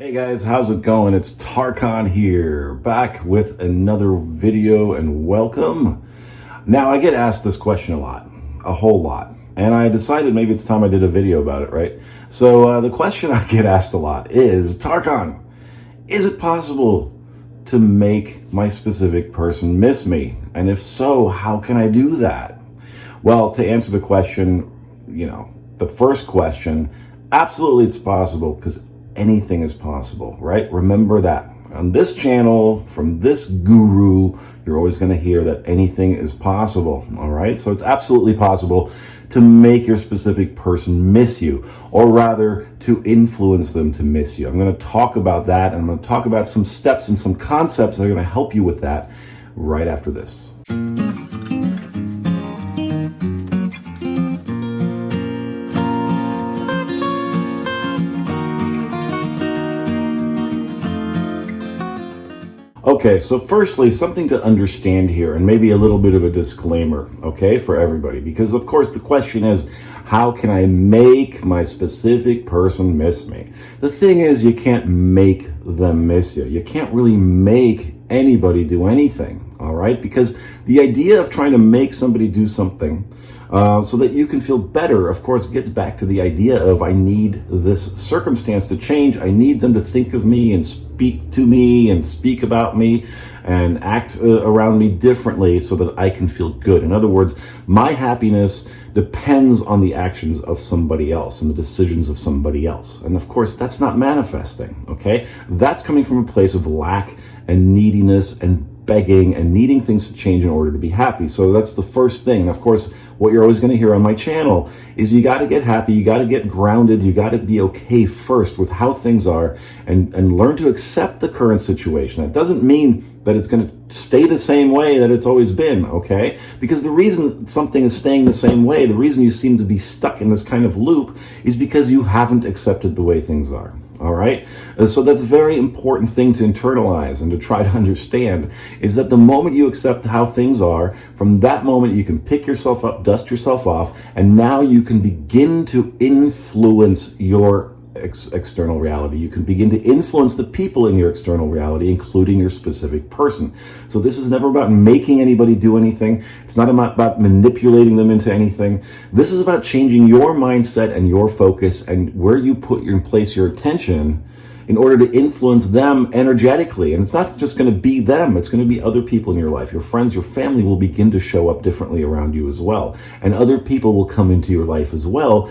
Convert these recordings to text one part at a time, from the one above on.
Hey guys, how's it going? It's 𝗙Con here, back with another video, and welcome. Now, I get asked this question a whole lot, and I decided maybe it's time I did a video about it, right? So the question I get asked a lot is, 𝗙Con, is it possible to make my specific person miss me? And if so, how can I do that? Well, to answer the question, the first question, absolutely it's possible, because anything is possible, right? Remember that. On this channel, from this guru, you're always going to hear that anything is possible, all right? So it's absolutely possible to make your specific person miss you, or rather to influence them to miss you. I'm going to talk about that, and I'm going to talk about some steps and some concepts that are going to help you with that right after this. Okay, so firstly, something to understand here, and maybe a little bit of a disclaimer, okay, for everybody, because of course the question is, how can I make my specific person miss me? The thing is, you can't make them miss you. You can't really make anybody do anything, all right? Because the idea of trying to make somebody do something so that you can feel better, of course, gets back to the idea of, I need this circumstance to change. I need them to think of me and speak to me and speak about me and act around me differently so that I can feel good. In other words, my happiness depends on the actions of somebody else and the decisions of somebody else. And of course, that's not manifesting, okay? That's coming from a place of lack and neediness and begging and needing things to change in order to be happy. So that's the first thing. And of course, what you're always going to hear on my channel is you got to get happy, you got to get grounded, you got to be okay first with how things are, and learn to accept the current situation. That doesn't mean that it's going to stay the same way that it's always been, okay? Because the reason something is staying the same way, the reason you seem to be stuck in this kind of loop, is because you haven't accepted the way things are. All right. So that's a very important thing to internalize and to try to understand, is that the moment you accept how things are, from that moment you can pick yourself up, dust yourself off, and now you can begin to influence your external reality. You can begin to influence the people in your external reality, including your specific person. So this is never about making anybody do anything. It's not about manipulating them into anything. This is about changing your mindset and your focus and where you place your attention in order to influence them energetically. And it's not just going to be them, it's going to be other people in your life. Your friends, your family will begin to show up differently around you as well. And other people will come into your life as well,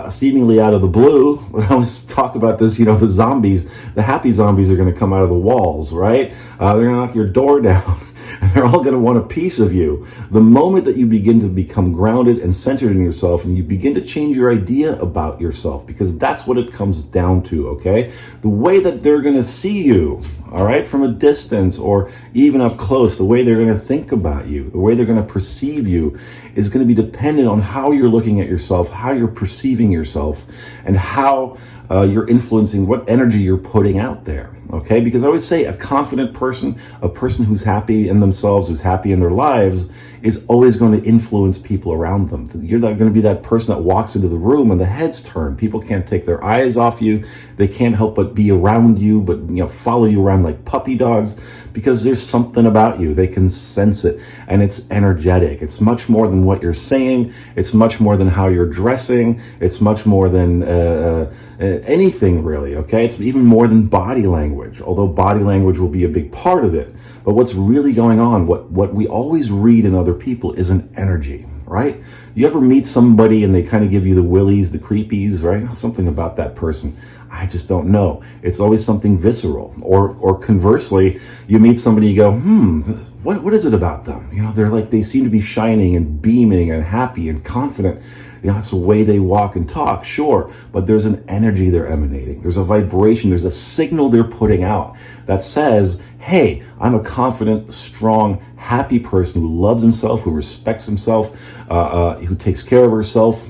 seemingly out of the blue. I always talk about this, the zombies, the happy zombies are going to come out of the walls, right? They're going to knock your door down. And they're all going to want a piece of you. The moment that you begin to become grounded and centered in yourself, and you begin to change your idea about yourself, because that's what it comes down to, okay? The way that they're going to see you, all right, from a distance or even up close, the way they're going to think about you, the way they're going to perceive you is going to be dependent on how you're looking at yourself, how you're perceiving yourself, and how you're influencing what energy you're putting out there, okay? Because I always say a confident person, a person who's happy in themselves, who's happy in their lives, is always going to influence people around them. You're not going to be that person that walks into the room and the heads turn. People can't take their eyes off you. They can't help but be around you, but follow you around like puppy dogs, because there's something about you. They can sense it, and it's energetic. It's much more than what you're saying. It's much more than how you're dressing. It's much more than anything really, okay? It's even more than body language, although body language will be a big part of it. But what's really going on, what we always read in other people is an energy, right? You ever meet somebody and they kind of give you the willies, the creepies, right? Something about that person, I just don't know. It's always something visceral. Or conversely, you meet somebody, you go, what is it about them? They seem to be shining and beaming and happy and confident. It's the way they walk and talk, sure, but there's an energy they're emanating. There's a vibration, there's a signal they're putting out that says, hey, I'm a confident, strong, happy person who loves himself, who respects himself, who takes care of herself.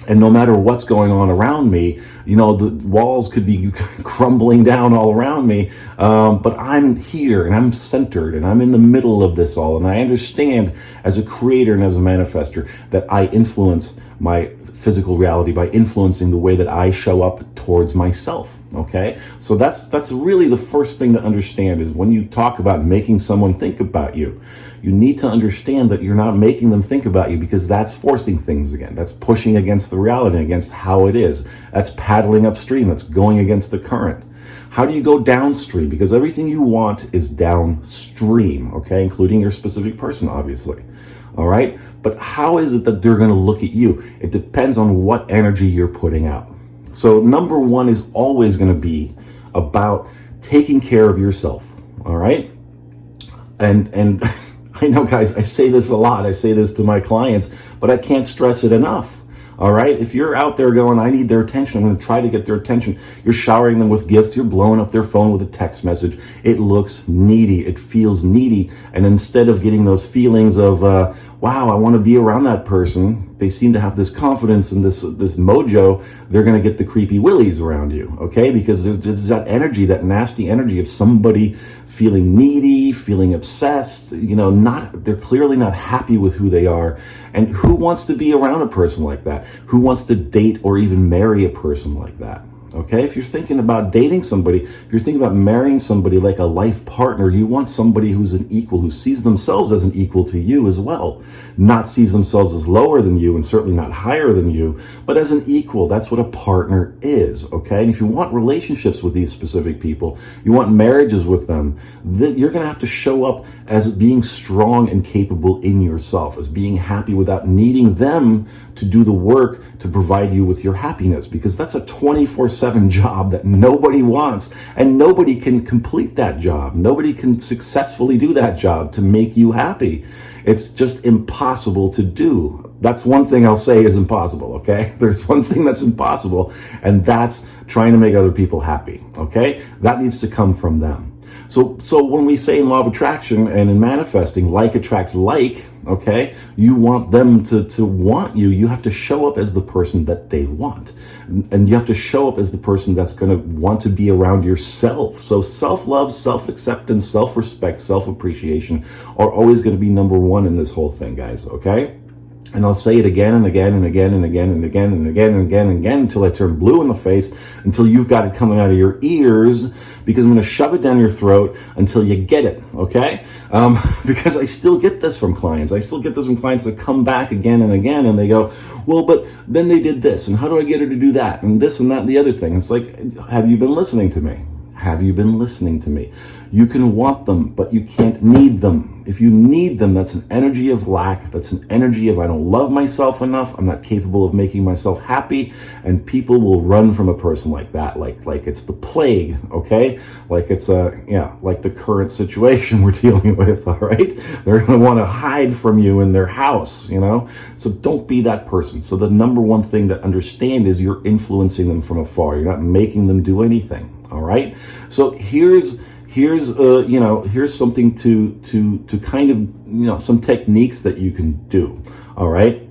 And no matter what's going on around me, the walls could be crumbling down all around me, but I'm here and I'm centered and I'm in the middle of this all. And I understand as a creator and as a manifester that I influence my physical reality by influencing the way that I show up towards myself. Okay, so that's really the first thing to understand, is when you talk about making someone think about you, you need to understand that you're not making them think about you, because that's forcing things again. That's pushing against the reality, against how it is. That's paddling upstream. That's going against the current. How do you go downstream? Because everything you want is downstream, okay, including your specific person, obviously. All right, but how is it that they're going to look at you? It depends on what energy you're putting out. So number one is always going to be about taking care of yourself. All right, and I know, guys, I say this a lot. I say this to my clients, but I can't stress it enough. All right, if you're out there going, I need their attention, I'm going to try to get their attention, you're showering them with gifts, you're blowing up their phone with a text message, it looks needy, it feels needy, and instead of getting those feelings of, wow, I want to be around that person, they seem to have this confidence and this mojo, they're going to get the creepy willies around you, okay? Because it's that energy, that nasty energy of somebody feeling needy, feeling obsessed, you know, they're clearly not happy with who they are. And who wants to be around a person like that? Who wants to date or even marry a person like that? Okay, if you're thinking about dating somebody, if you're thinking about marrying somebody like a life partner, you want somebody who's an equal, who sees themselves as an equal to you as well. Not sees themselves as lower than you, and certainly not higher than you, but as an equal. That's what a partner is, okay? And if you want relationships with these specific people, you want marriages with them, you're going to have to show up as being strong and capable in yourself, as being happy without needing them to do the work to provide you with your happiness, because that's a 24/7 job that nobody wants, and nobody can complete that job. Nobody can successfully do that job to make you happy. It's just impossible to do. That's one thing I'll say is impossible, okay? There's one thing that's impossible, and that's trying to make other people happy, okay? That needs to come from them. So when we say in law of attraction and in manifesting, like attracts like, okay, you want them to want you, you have to show up as the person that they want. And you have to show up as the person that's going to want to be around yourself. So self-love, self-acceptance, self-respect, self-appreciation are always going to be number one in this whole thing, guys, okay? And I'll say it again and again and again and again and again and again and again and again until I turn blue in the face, until you've got it coming out of your ears, because I'm going to shove it down your throat until you get it, okay? Because I still get this from clients. I still get this from clients that come back again and again, and they go, well, but then they did this, and how do I get her to do that, and this and that and the other thing? It's like, have you been listening to me? Have you been listening to me? You can want them, but you can't need them. If you need them, that's an energy of lack. That's an energy of I don't love myself enough. I'm not capable of making myself happy. And people will run from a person like that, like it's the plague, okay? Like it's like the current situation we're dealing with, all right? They're going to want to hide from you in their house, you know? So don't be that person. So the number one thing to understand is you're influencing them from afar. You're not making them do anything. All right. So here's something to kind of, some techniques that you can do. All right.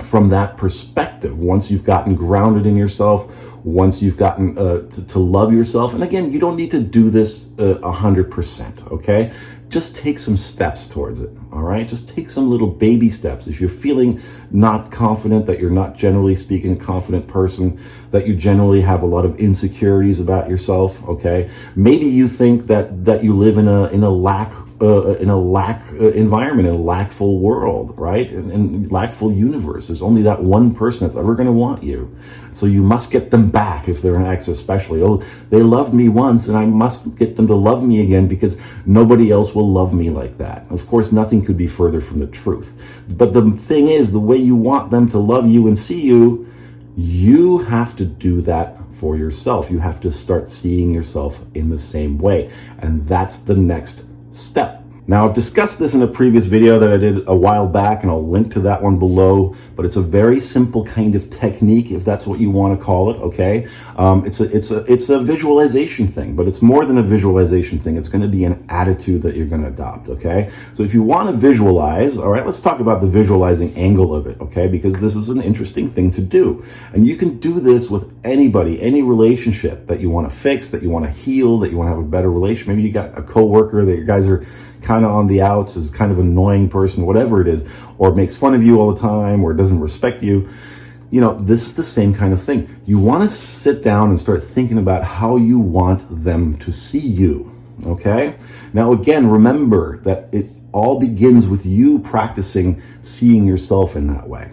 From that perspective, once you've gotten grounded in yourself, once you've gotten to love yourself. And again, you don't need to do this 100%. Okay. Just take some steps towards it. All right. Just take some little baby steps. If you're feeling not confident, that you're not generally speaking a confident person, that you generally have a lot of insecurities about yourself. Okay. Maybe you think that you live in a lack environment, in a lackful world, right? In lackful universe. There's only that one person that's ever going to want you. So you must get them back if they're an ex, especially. Oh, they loved me once and I must get them to love me again because nobody else will love me like that. Of course, nothing could be further from the truth. But the thing is, the way you want them to love you and see you, you have to do that for yourself. You have to start seeing yourself in the same way. And that's the next step. Now, I've discussed this in a previous video that I did a while back, and I'll link to that one below, but it's a very simple kind of technique, if that's what you want to call it, okay? It's a visualization thing, but it's more than a visualization thing. It's going to be an attitude that you're going to adopt, okay? So if you want to visualize, all right, let's talk about the visualizing angle of it, okay? Because this is an interesting thing to do. And you can do this with anybody, any relationship that you want to fix, that you want to heal, that you want to have a better relationship. Maybe you got a coworker that you guys are kind of on the outs, is kind of an annoying person, whatever it is, or makes fun of you all the time, or doesn't respect you. this is the same kind of thing. You want to sit down and start thinking about how you want them to see you. Okay? Now, again, remember that it all begins with you practicing seeing yourself in that way.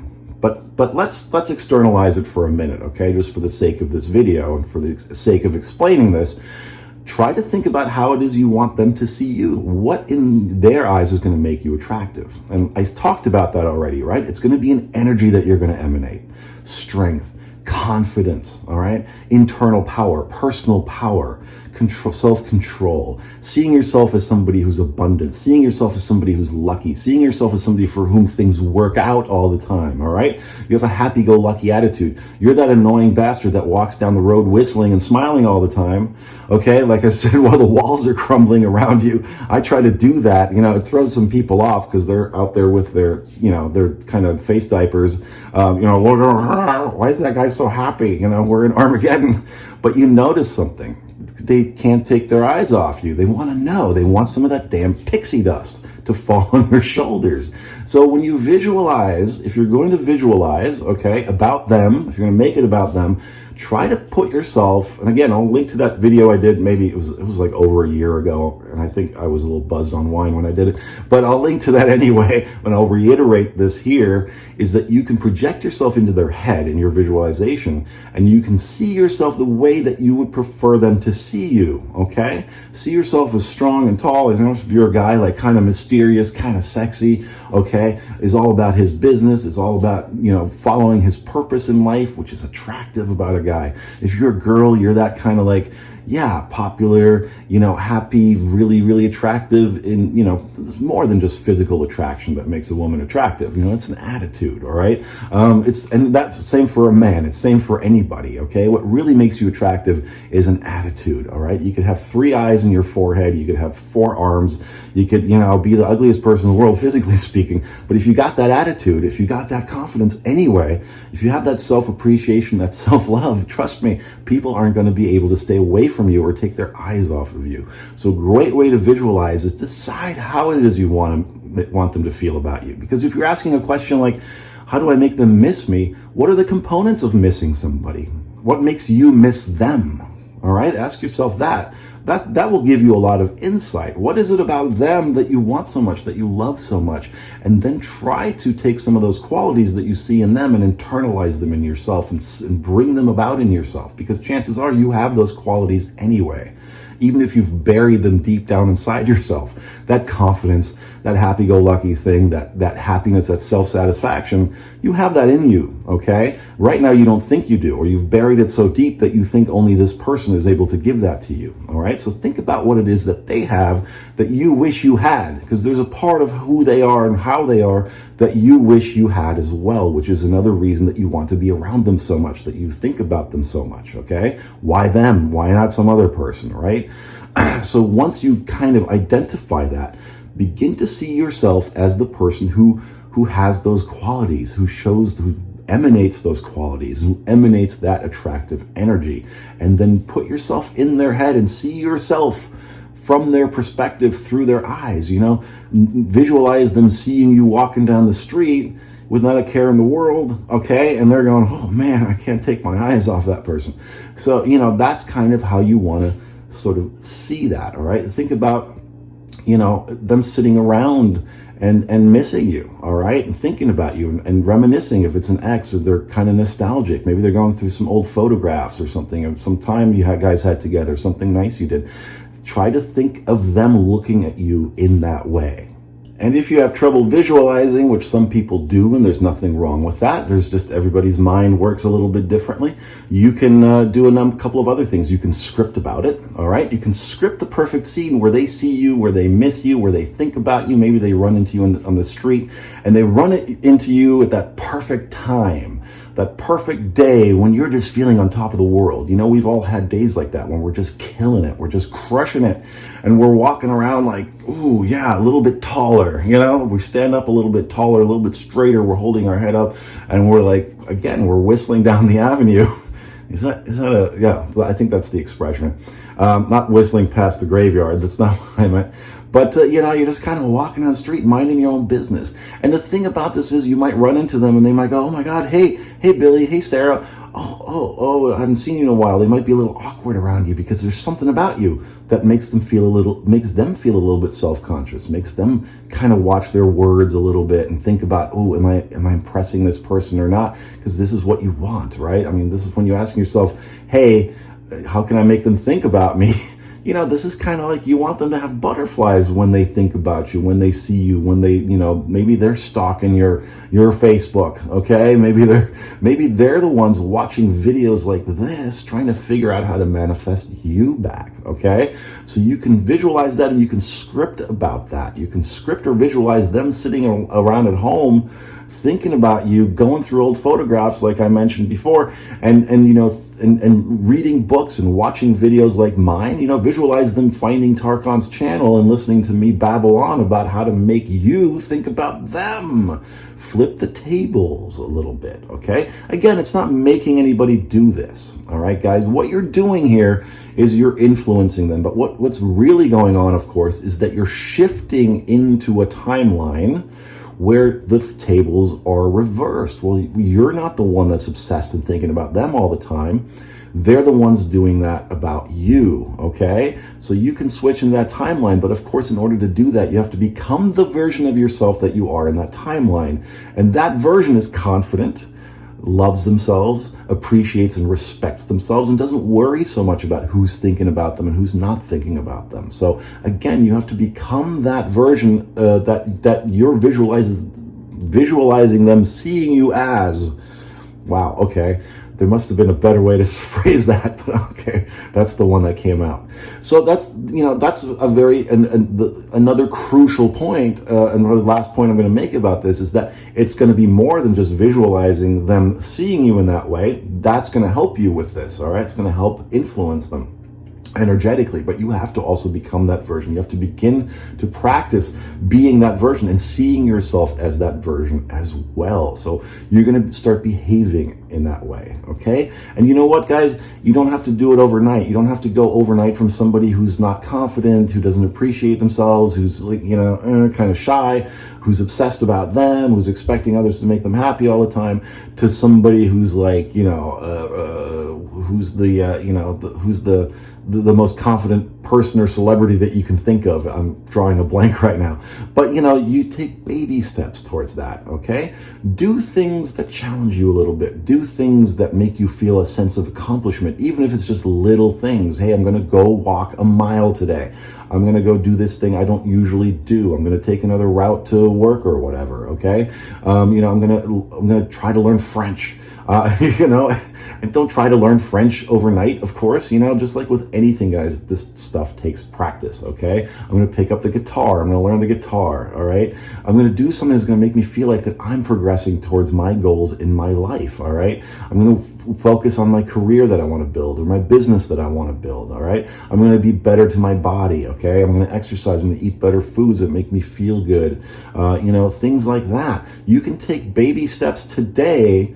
But let's externalize it for a minute, okay? Just for the sake of this video and for the sake of explaining this, try to think about how it is you want them to see you. What in their eyes is going to make you attractive? And I talked about that already, right? It's going to be an energy that you're going to emanate. Strength, confidence, all right? Internal power, personal power, control, self-control, seeing yourself as somebody who's abundant, seeing yourself as somebody who's lucky, seeing yourself as somebody for whom things work out all the time, all right? You have a happy-go-lucky attitude. You're that annoying bastard that walks down the road whistling and smiling all the time, okay? Like I said, while the walls are crumbling around you, I try to do that. It throws some people off because they're out there with their, their kind of face diapers, why is that guy so happy? We're in Armageddon. But you notice something. They can't take their eyes off you. They want to know. They want some of that damn pixie dust to fall on their shoulders. So when you visualize, if you're going to visualize, okay, about them, if you're going to make it about them, try to put yourself, and again, I'll link to that video I did, maybe it was like over a year ago, and I think I was a little buzzed on wine when I did it, but I'll link to that anyway, and I'll reiterate this here, is that you can project yourself into their head in your visualization, and you can see yourself the way that you would prefer them to see you, okay? See yourself as strong and tall, as if you're a guy like kind of mysterious, kind of sexy, okay? Is all about his business, is all about, following his purpose in life, which is attractive about a guy. If you're a girl, you're that kind of like, popular, happy, really, really attractive. In, there's more than just physical attraction that makes a woman attractive. It's an attitude, all right? And that's the same for a man. It's the same for anybody, okay? What really makes you attractive is an attitude, all right? You could have 3 eyes in your forehead. You could have 4 arms. You could, be the ugliest person in the world, physically speaking. But if you got that attitude, if you got that confidence anyway, if you have that self-appreciation, that self-love, trust me, people aren't going to be able to stay away from you or take their eyes off of you. So a great way to visualize is decide how it is you want them to feel about you. Because if you're asking a question like, how do I make them miss me? What are the components of missing somebody? What makes you miss them? All right, ask yourself that. That will give you a lot of insight. What is it about them that you want so much, that you love so much? And then try to take some of those qualities that you see in them and internalize them in yourself and bring them about in yourself. Because chances are you have those qualities anyway. Even if you've buried them deep down inside yourself, that confidence, that happy-go-lucky thing, that happiness, that self-satisfaction, you have that in you, okay? Right now you don't think you do, or you've buried it so deep that you think only this person is able to give that to you, all right? So think about what it is that they have that you wish you had, because there's a part of who they are and how they are that you wish you had as well, which is another reason that you want to be around them so much, that you think about them so much, okay? Why them? Why not some other person, right? So once you kind of identify that, begin to see yourself as the person who has those qualities, who emanates those qualities, who emanates that attractive energy, and then put yourself in their head and see yourself from their perspective through their eyes. Visualize them seeing you walking down the street with not a care in the world, okay? And they're going, oh man, I can't take my eyes off that person. So, that's kind of how you want to sort of see that, all right? Think about, them sitting around and missing you, all right? And thinking about you and reminiscing. If it's an ex, or they're kind of nostalgic. Maybe they're going through some old photographs or something, or some time you guys had together, something nice you did. Try to think of them looking at you in that way. And if you have trouble visualizing, which some people do, and there's nothing wrong with that, there's just everybody's mind works a little bit differently, you can do a couple of other things. You can script about it, all right? You can script the perfect scene where they see you, where they miss you, where they think about you. Maybe they run into you on the street, and they run into you at that perfect time, that perfect day when you're just feeling on top of the world. We've all had days like that when we're just killing it, we're just crushing it, and we're walking around like, ooh, yeah, a little bit taller, we stand up a little bit taller, a little bit straighter, we're holding our head up, and we're like, again, we're whistling down the avenue. Yeah, I think that's the expression. Not whistling past the graveyard, that's not what I meant. But, you're just kind of walking down the street, minding your own business. And the thing about this is you might run into them and they might go, oh my God, hey Billy, hey Sarah. I haven't seen you in a while. They might be a little awkward around you because there's something about you that makes them feel a little bit self-conscious, makes them kind of watch their words a little bit and think about, oh, am I impressing this person or not? Because this is what you want, right? I mean, this is when you're asking yourself, hey, how can I make them think about me? This is kind of like you want them to have butterflies when they think about you, when they see you, when they, maybe they're stalking your Facebook, okay? Maybe they're the ones watching videos like this, trying to figure out how to manifest you back, okay? So you can visualize that and you can script about that. You can script or visualize them sitting around at home thinking about you, going through old photographs like I mentioned before, and reading books and watching videos like mine, visualize them finding Tarkon's channel and listening to me babble on about how to make you think about them. Flip the tables a little bit, okay? Again, it's not making anybody do this, all right, guys? What you're doing here is you're influencing them. But what's really going on, of course, is that you're shifting into a timeline where the tables are reversed. Well, you're not the one that's obsessed and thinking about them all the time. They're the ones doing that about you, okay? So you can switch in that timeline, but of course, in order to do that, you have to become the version of yourself that you are in that timeline. And that version is confident, loves themselves, appreciates and respects themselves, and doesn't worry so much about who's thinking about them and who's not thinking about them. So again, you have to become that version that you're visualizing them seeing you as. Wow, okay. There must have been a better way to phrase that, but okay, that's the one that came out. So that's a very, another crucial point, and the last point I'm going to make about this is that it's going to be more than just visualizing them seeing you in that way. That's going to help you with this, all right? It's going to help influence them energetically, but you have to also become that version. You have to begin to practice being that version and seeing yourself as that version as well. So you're going to start behaving in that way, okay? And you know what, guys? You don't have to do it overnight. You don't have to go overnight from somebody who's not confident, who doesn't appreciate themselves, who's like, kind of shy, who's obsessed about them, who's expecting others to make them happy all the time, to somebody who's like, who's the most confident person or celebrity that you can think of. I'm drawing a blank right now. But, you take baby steps towards that, okay? Do things that challenge you a little bit. Do things that make you feel a sense of accomplishment, even if it's just little things. Hey, I'm going to go walk a mile today. I'm going to go do this thing I don't usually do. I'm going to take another route to work or whatever, okay? I'm going to try to learn French. And don't try to learn French overnight, of course, just like with anything, guys, this stuff takes practice, okay? I'm going to pick up the guitar. I'm going to learn the guitar, all right? I'm going to do something that's going to make me feel like that I'm progressing towards my goals in my life, all right? I'm going to focus on my career that I want to build or my business that I want to build, all right? I'm going to be better to my body, okay? I'm going to exercise. I'm going to eat better foods that make me feel good, things like that. You can take baby steps today.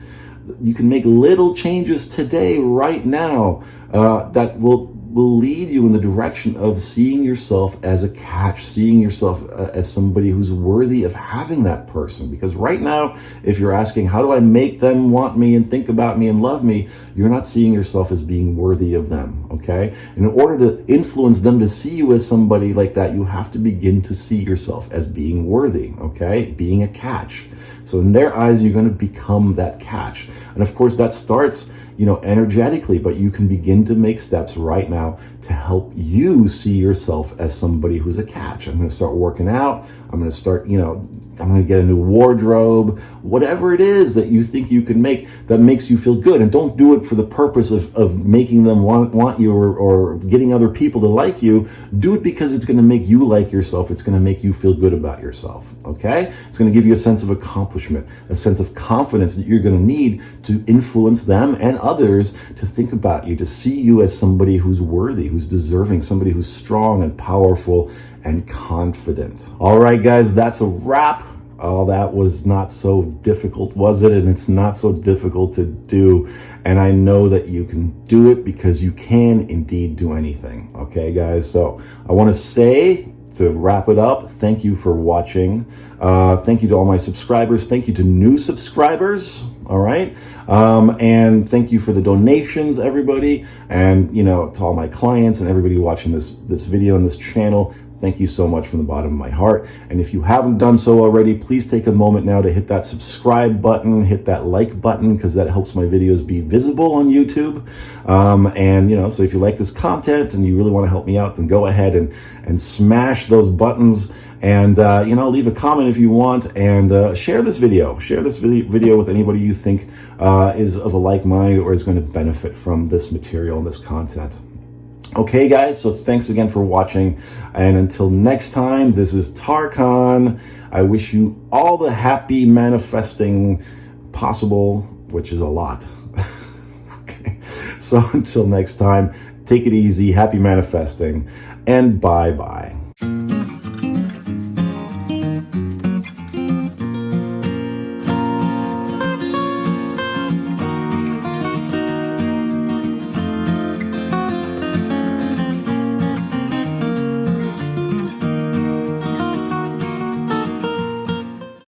You can make little changes today, right now, that will lead you in the direction of seeing yourself as a catch, seeing yourself as somebody who's worthy of having that person. Because right now, if you're asking, how do I make them want me and think about me and love me? You're not seeing yourself as being worthy of them, okay? And in order to influence them to see you as somebody like that, you have to begin to see yourself as being worthy, okay? Being a catch. So in their eyes, you're going to become that catch. And of course, that starts, energetically, but you can begin to make steps right now to help you see yourself as somebody who's a catch. I'm going to start working out. I'm going to start, I'm going to get a new wardrobe, whatever it is that you think you can make that makes you feel good. And don't do it for the purpose of making them want you or getting other people to like you. Do it because it's going to make you like yourself. It's going to make you feel good about yourself. Okay? It's going to give you a sense of accomplishment, a sense of confidence that you're going to need to influence them and others to think about you, to see you as somebody who's worthy, who's deserving, somebody who's strong and powerful and confident. All right, guys, that's a wrap. Oh, that was not so difficult, was it? And it's not so difficult to do. And I know that you can do it because you can indeed do anything. Okay, guys? So I want to say to wrap it up, thank you for watching. Thank you to all my subscribers. Thank you to new subscribers. All right. And thank you for the donations, everybody. And, you know, to all my clients and everybody watching this video and this channel, thank you so much from the bottom of my heart. And if you haven't done so already, please take a moment now to hit that subscribe button, hit that like button, because that helps my videos be visible on YouTube. And, you know, so if you like this content and you really want to help me out, then go ahead and smash those buttons. And, you know, leave a comment if you want, and share this video. Share this video with anybody you think is of a like mind or is going to benefit from this material and this content. Okay, guys, so thanks again for watching. And until next time, this is Tarkan. I wish you all the happy manifesting possible, which is a lot. Okay, so until next time, take it easy, happy manifesting, and bye-bye.